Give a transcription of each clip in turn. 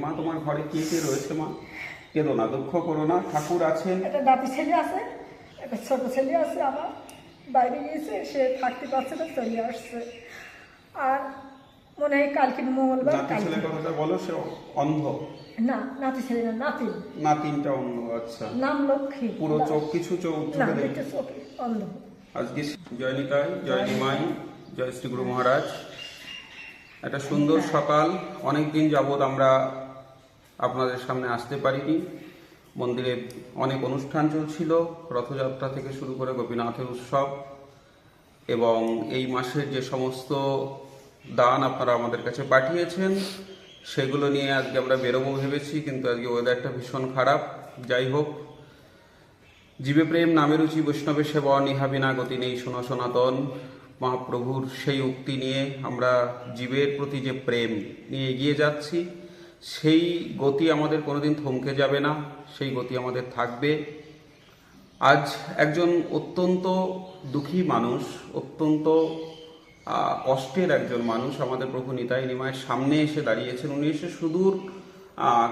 মা তোমার ঘরে কে কে রয়েছে? মা কেঁদো না, দুঃখ করো না, ঠাকুর আছেন। একটা নাতি ছেলে আছে, একটা ছোট ছেলে আছে, আমার বাইরে গিয়েছে, সে থাকতে পারছে না, চলে আসছে। আর মনে হয় কালকে মঙ্গলবার। নাতি ছেলে কথাটা বলো, সে অন্ধ? না, নাতি ছেলে না, নাতিন। নাতিনটা অন্ধ? আচ্ছা। নাম লক্ষ্মী। পুরো চোখ কিছু চোখ না, চোখে একটা চোখ অন্ধ। আজকে জয় নিতাই, জয় নিমাই, জয় শ্রী গুরু মহারাজ। একটা সুন্দর সকাল। অনেকদিন যাবৎ আমরা আপনাদের সামনে আসতে পারিনি। মন্দিরে অনেক অনুষ্ঠান চলছিল, রথযাত্রা থেকে শুরু করে গোপীনাথের উৎসব, এবং এই মাসের যে সমস্ত দান আপনারা আমাদের কাছে পাঠিয়েছেন সেগুলো নিয়ে আজকে আমরা বেরোবো ভেবেছি, কিন্তু আজকে ওয়েদারটা ভীষণ খারাপ। যাই হোক, জীবে প্রেম নামে রুচি বৈষ্ণবে সেবা নিহা বিনা গতি নেই শোনো সনাতন, মহাপ্রভুর সেই উক্তি নিয়ে আমরা জীবের প্রতি যে প্রেম নিয়ে এগিয়ে যাচ্ছি, সেই গতি আমাদের কোনোদিন থমকে যাবে না, সেই গতি আমাদের থাকবে। আজ একজন অত্যন্ত দুঃখী মানুষ, অত্যন্ত কষ্টের একজন মানুষ আমাদের প্রভু নিতাই নিমায়ের সামনে এসে দাঁড়িয়েছেন। উনি এসে সুদূর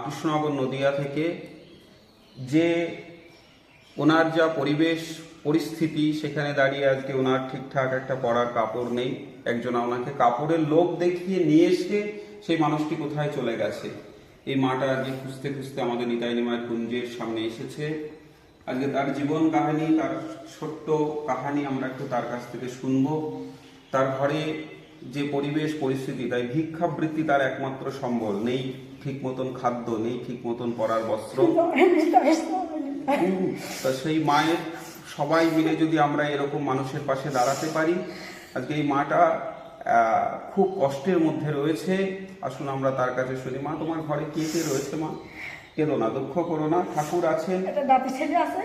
কৃষ্ণনগর নদিয়া থেকে, যে ওনার যা পরিবেশ পরিস্থিতি সেখানে দাঁড়িয়ে আজকে ওনার ঠিকঠাক একটা পরার কাপড় নেই। একজন ওনাকে কাপড়ের লোক দেখিয়ে নিয়ে এসে সেই মানুষটি কোথায় চলে গেছে। এই মাটা আজকে খুঁজতে খুঁজতে আমাদের নিতাই নিমায়ের কুঞ্জের সামনে এসেছে। আজকে তার জীবন কাহিনী, তার ছোট্ট কাহিনী আমরা একটু তার কাছ থেকে শুনবো। তার ঘরে যে পরিবেশ পরিস্থিতি, তাই ভিক্ষাবৃত্তি তার একমাত্র সম্বল। নেই ঠিক মতন খাদ্য, নেই ঠিক মতন পরার বস্ত্র। তা সেই মায়ের সবাই মিলে যদি আমরা এরকম মানুষের পাশে দাঁড়াতে পারি। আজকে এই মাটা খুব কষ্টের মধ্যে রয়েছে। আসুন আমরা তার কাছে শুনি। মা তোমার ঘরে কে কে রয়েছে? মা কেঁদো না, দুঃখ করো না, ঠাকুর আছেন। একটা নাতি ছেলে আছে,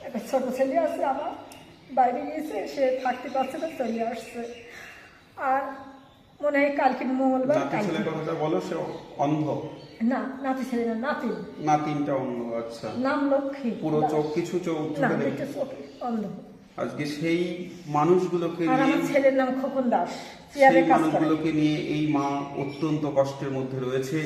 একটা ছোট ছেলে আছে, আমার বাইরে গিয়েছে, সে থাকতে পারছে না, চলে আসছে। আর মনে হয় কালকে মঙ্গলবার। নাতি ছেলে কথাটা বলো, সে অন্ধ? না, নাতি ছেলে না, নাতিন। নাতিনটা অন্ধ? আচ্ছা। নাম লক্ষ্মী। পুরো চোখ কিছু চোখ না, চোখে একটা চোখ অন্ধ। আজকে সেই মানুষগুলোকে আর নিয়ে, আমার ছেলের নাম খোকন দাস, সেই চেয়ারে কাজ করে। মানুষগুলোকে নিয়ে এই মা অত্যন্ত কষ্টের মধ্যে রয়েছে।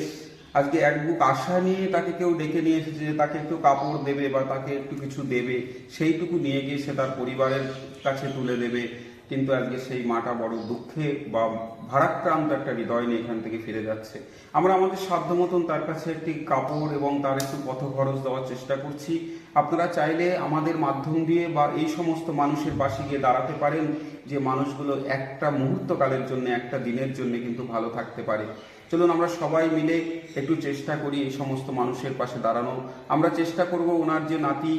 আজকে এক বুক আশা নিয়ে তাকে কেউ ডেকে নিয়ে এসেছে যে তাকে একটু কাপড় দেবে বা তাকে একটু কিছু দেবে, সেইটুকু নিয়ে গিয়ে সে তার পরিবারের কাছে তুলে দেবে। কিন্তু আজকে সেই মাটা বড় দুঃখে বা ভারাক্রান্ত একটা হৃদয় নিয়ে এখান থেকে ফিরে যাচ্ছে। আমরা আমাদের সাধ্য মতন তার কাছে একটি কাপড় এবং তার একটু পথ খরচ দেওয়ার চেষ্টা করছি। আপনারা চাইলে আমাদের মাধ্যম দিয়ে বা এই সমস্ত মানুষের পাশে গিয়ে দাঁড়াতে পারেন, যে মানুষগুলো একটা মুহূর্তকালের জন্য, একটা দিনের জন্য কিন্তু ভালো থাকতে পারে। চলুন আমরা সবাই মিলে একটু চেষ্টা করি এই সমস্ত মানুষের পাশে দাঁড়ানো। আমরা চেষ্টা করব ওনার যে নাতি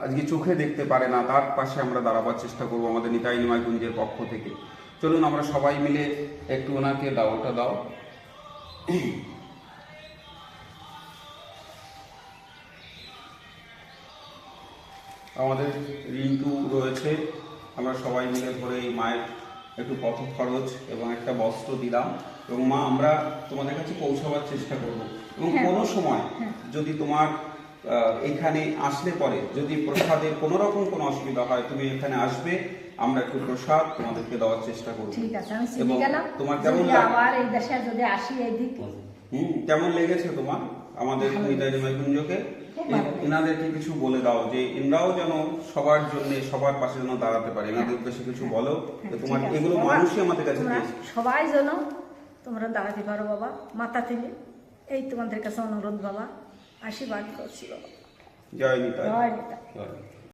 আজকে চোখে দেখতে পারে না, তার পাশে আমরা দাঁড়াবার চেষ্টা করব আমাদের নিতাই নিমাই কুঞ্জের পক্ষ থেকে। চলুন আমরা সবাই মিলে একটু ওনাকে দাও, ওটা দাও। আমাদের রিন্টু রয়েছে, আমরা সবাই মিলে ধরে এই মায়ের একটু পথ খরচ এবং একটা বস্ত্র দিলাম। এবং মা, আমরা তোমাদের কাছে পৌঁছাবার চেষ্টা করব। এবং কোনো সময় যদি তোমার এখানে আসলে পরে যদি প্রসাদের কোনো রকম কোনো অসুবিধা হয়, তুমি এখানে আসবে, আমরা একটু প্রসাদ তোমাদেরকে দেওয়ার চেষ্টা করব। ঠিক আছে, আমি চিনি গেলাম। তোমার কেমন আবার এই দেশে যদি আসি এইদিক। কেমন লেগেছে তোমার আমাদের নিতাই নিমাই কুঞ্জকে? এনাদেরকে কিছু বলে দাও, যে এনারাও যেন সবার জন্য, সবার পাশে যেন দাঁড়াতে পারে। এনাদের উদ্দেশ্যে কিছু বলো, যে তোমার এগুলো মানুষই আমাদের কাছে দিয়েছে। সবাই যেন তোমরা দাঁড়াতে পারো বাবা, মাথা থেকে। এই তোমাদের কাছে অনুরোধ বাবা, আশীর্বাদ করছি বাবা। জয় নিতাই। জয় নিতাই।